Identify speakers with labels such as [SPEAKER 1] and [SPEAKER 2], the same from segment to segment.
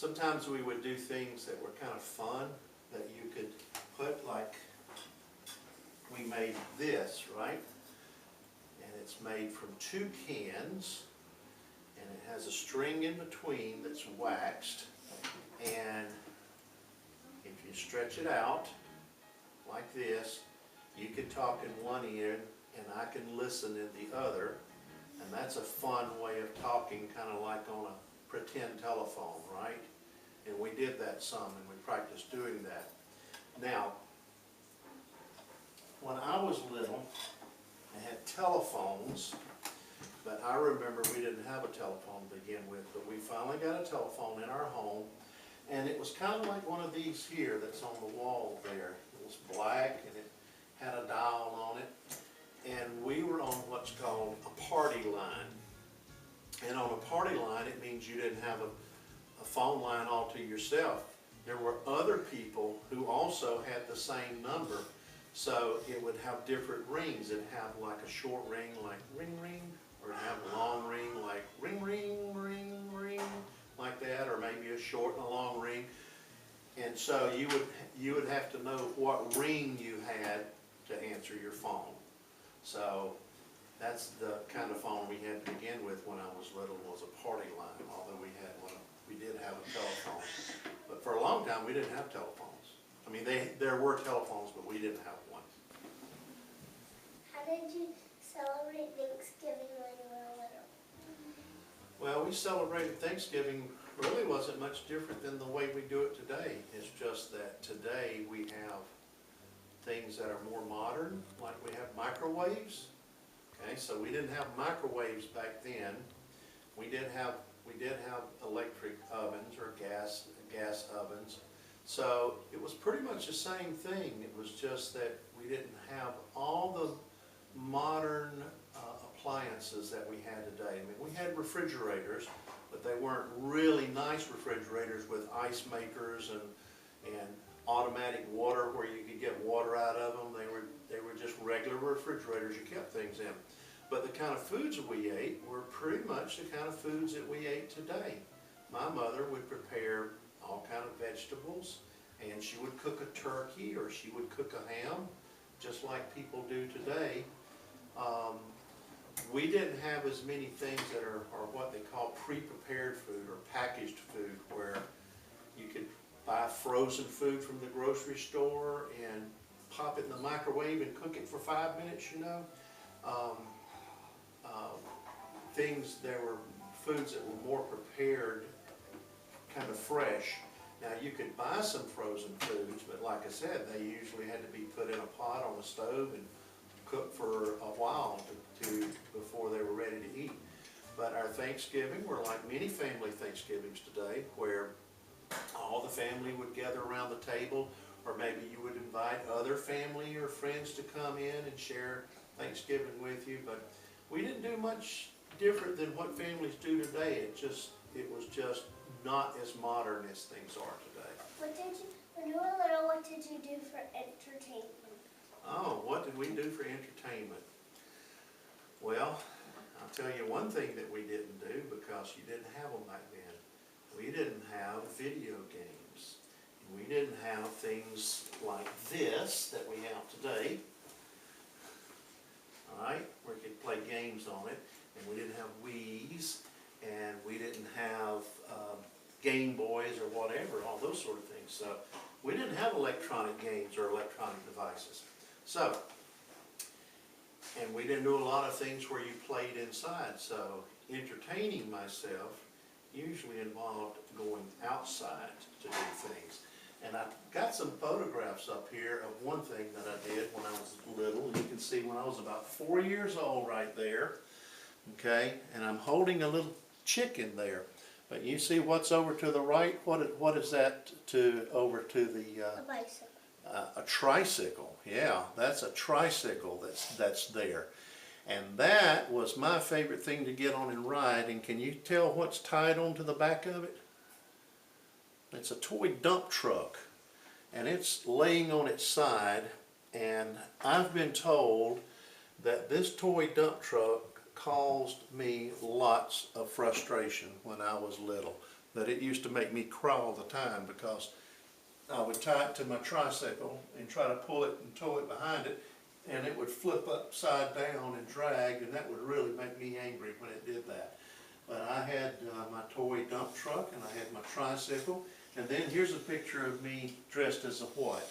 [SPEAKER 1] sometimes we would do things that were kind of fun, that you could put, like, we made this, right? And it's made from 2 cans, and it has a string in between that's waxed, and if you stretch it out like this, you can talk in one ear and I can listen in the other, and that's a fun way of talking, kind of like on a pretend telephone, right? And we did that some, and we practiced doing that. Now, when I was little, I had telephones, but I remember we didn't have a telephone to begin with, but we finally got a telephone in our home, and it was kind of like one of these here that's on the wall there. It was black, and it had a dial on it, and we were on what's called a party line. And on a party line, it means you didn't have a phone line all to yourself. There were other people who also had the same number, so it would have different rings. It'd have like a short ring like ring ring, or it'd have a long ring like ring ring ring ring, like that, or maybe a short and a long ring. And so you would have to know what ring you had to answer your phone. So that's the kind of phone we had to begin with when I was little, was a party line, although we did have a telephone. But for a long time, we didn't have telephones. I mean, there were telephones, but we didn't have one.
[SPEAKER 2] How did you celebrate Thanksgiving when you were little?
[SPEAKER 1] Well, we celebrated Thanksgiving, really wasn't much different than the way we do it today. It's just that today we have things that are more modern, like we have microwaves. Okay, so we didn't have microwaves back then. We did have electric ovens or gas ovens. So it was pretty much the same thing. It was just that we didn't have all the modern appliances that we had today. I mean, we had refrigerators, but they weren't really nice refrigerators with ice makers and automatic water where you could get water out of them. They were just regular refrigerators you kept things in. But the kind of foods that we ate were pretty much the kind of foods that we ate today. My mother would prepare all kind of vegetables, and she would cook a turkey or she would cook a ham, just like people do today. We didn't have as many things that are what they call pre-prepared food or packaged food, where you could buy frozen food from the grocery store and pop it in the microwave and cook it for 5 minutes, you know. There were foods that were more prepared, kind of fresh. Now you could buy some frozen foods, but like I said, they usually had to be put in a pot on the stove and cooked for a while before they were ready to eat. But our Thanksgiving were like many family Thanksgivings today, where all the family would gather around the table, or maybe you would invite other family or friends to come in and share Thanksgiving with you. But we didn't do much different than what families do today. It was just not as modern as things are today.
[SPEAKER 2] When you were little, what did you do for entertainment?
[SPEAKER 1] Oh, what did we do for entertainment? Well, I'll tell you one thing that we didn't do, because you didn't have them back then. We didn't have video games. We didn't have things like this that we have today. All right, where you could play games on it. And we didn't have Wii's, and we didn't have Game Boys or whatever, all those sort of things. So we didn't have electronic games or electronic devices. So, and we didn't do a lot of things where you played inside. So entertaining myself usually involved going outside to do things. And I've got some photographs up here of one thing that I did when I was little. You can see when I was about 4 years old right there. Okay, and I'm holding a little chicken there. But you see what's over to the right? What is that over to the?
[SPEAKER 2] A bicycle.
[SPEAKER 1] A tricycle. Yeah, that's a tricycle that's there. And that was my favorite thing to get on and ride. And can you tell what's tied onto the back of it? It's a toy dump truck, and it's laying on its side. And I've been told that this toy dump truck caused me lots of frustration when I was little, that it used to make me cry all the time because I would tie it to my tricycle and try to pull it and tow it behind it, and it would flip upside down and drag, and that would really make me angry when it did that. But I had my toy dump truck, and I had my tricycle, and then here's a picture of me dressed as a what?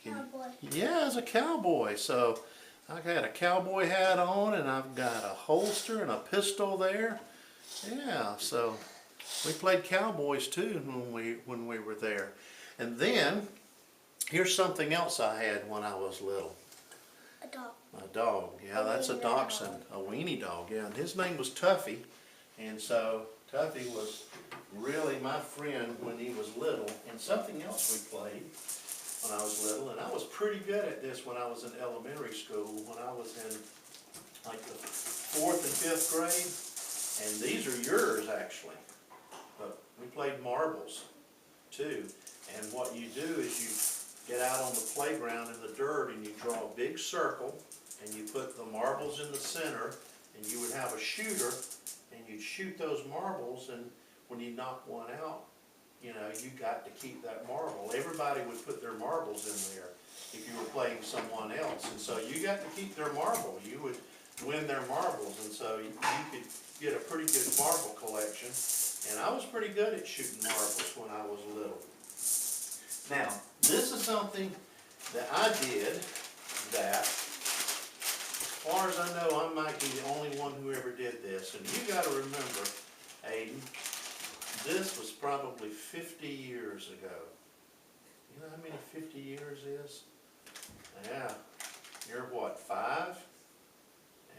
[SPEAKER 2] Cowboy.
[SPEAKER 1] Yeah, as a cowboy. So I got a cowboy hat on, and I've got a holster and a pistol there. Yeah, so we played cowboys too when we were there. And then here's something else I had when I was little.
[SPEAKER 2] A dog.
[SPEAKER 1] A dog, yeah, that's a
[SPEAKER 2] weenie
[SPEAKER 1] dachshund, a weenie dog, yeah, and his name was Tuffy, and so Tuffy was really my friend when he was little. And something else we played when I was little, and I was pretty good at this when I was in elementary school, when I was in like the 4th and 5th grade, and these are yours actually, but we played marbles too. And what you do is you get out on the playground in the dirt and you draw a big circle and you put the marbles in the center, and you would have a shooter and you'd shoot those marbles, and when you knock one out, you know, you got to keep that marble. Everybody would put their marbles in there if you were playing someone else, and so you got to keep their marble. You would win their marbles, and so you could get a pretty good marble collection. And I was pretty good at shooting marbles when I was little. Now, this is something that I did that, as far as I know, I might be the only one who ever did this. And you got to remember, Aiden, this was probably 50 years ago. You know how many 50 years is? Yeah. You're what, 5?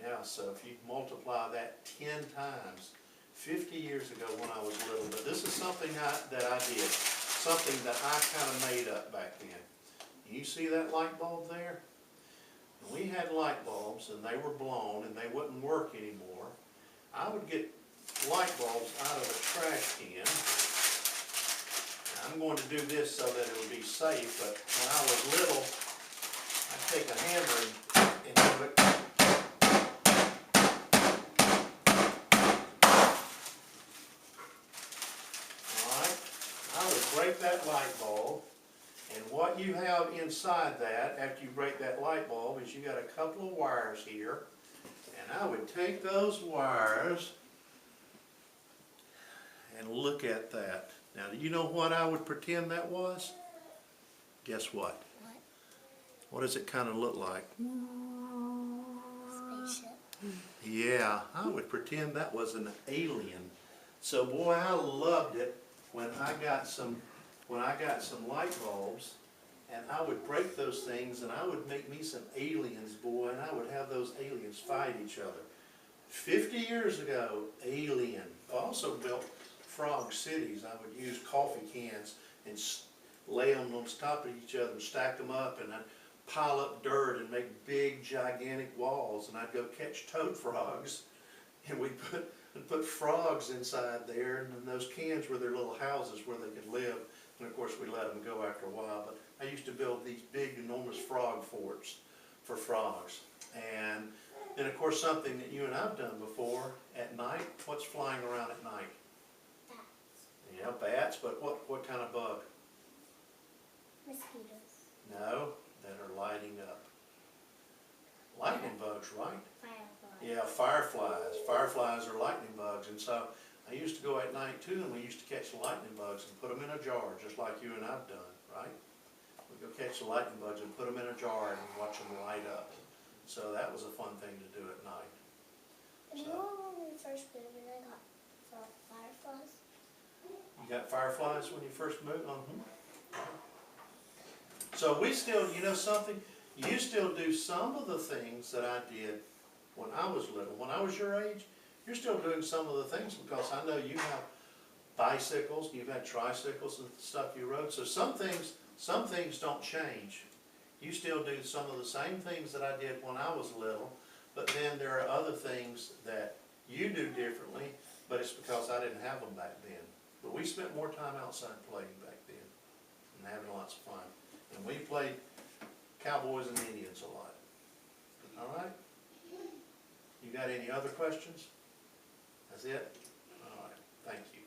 [SPEAKER 1] Yeah, so if you multiply that 10 times, 50 years ago when I was little. But this is something that I did, something that I kind of made up back then. You see that light bulb there? And we had light bulbs, and they were blown, and they wouldn't work anymore. I would get light bulbs out of a trash can. I'm going to do this so that it would be safe, but when I was little, I'd take a hammer and do it. Break that light bulb, and what you have inside that after you break that light bulb is you got a couple of wires here, and I would take those wires and look at that. Now, do you know what I would pretend that was? Guess what?
[SPEAKER 2] What?
[SPEAKER 1] What does it kind of look like?
[SPEAKER 2] Spaceship.
[SPEAKER 1] Yeah, I would pretend that was an alien. So boy, I loved it when I got some light bulbs, and I would break those things, and I would make me some aliens, boy, and I would have those aliens fight each other. 50 years ago, Alien. I also built frog cities. I would use coffee cans and lay them on top of each other and stack them up, and I'd pile up dirt and make big, gigantic walls, and I'd go catch toad frogs, and we'd put frogs inside there, and then those cans were their little houses where they could live. And of course we let them go after a while, but I used to build these big, enormous frog forts for frogs. And then of course something that you and I've done before, at night, what's flying around at night?
[SPEAKER 2] Bats.
[SPEAKER 1] Yeah, bats, but what kind of bug?
[SPEAKER 2] Mosquitoes.
[SPEAKER 1] No, that are lighting up. Lightning bugs, right?
[SPEAKER 2] Fireflies.
[SPEAKER 1] Yeah, fireflies. Fireflies are lightning bugs, and so I used to go at night too, and we used to catch the lightning bugs and put them in a jar, just like you and I've done, right? We'd go catch the lightning bugs and put them in a jar and watch them light up. So that was a fun thing to do at night.
[SPEAKER 2] And you know when we first moved and I got fireflies?
[SPEAKER 1] You got fireflies when you first moved? So we still, you know something? You still do some of the things that I did when I was little. When I was your age, you're still doing some of the things, because I know you have bicycles, you've had tricycles and stuff you rode. So some things don't change. You still do some of the same things that I did when I was little, but then there are other things that you do differently, but it's because I didn't have them back then. But we spent more time outside playing back then and having lots of fun. And we played cowboys and Indians a lot. All right? You got any other questions? That's it? All right. Thank you.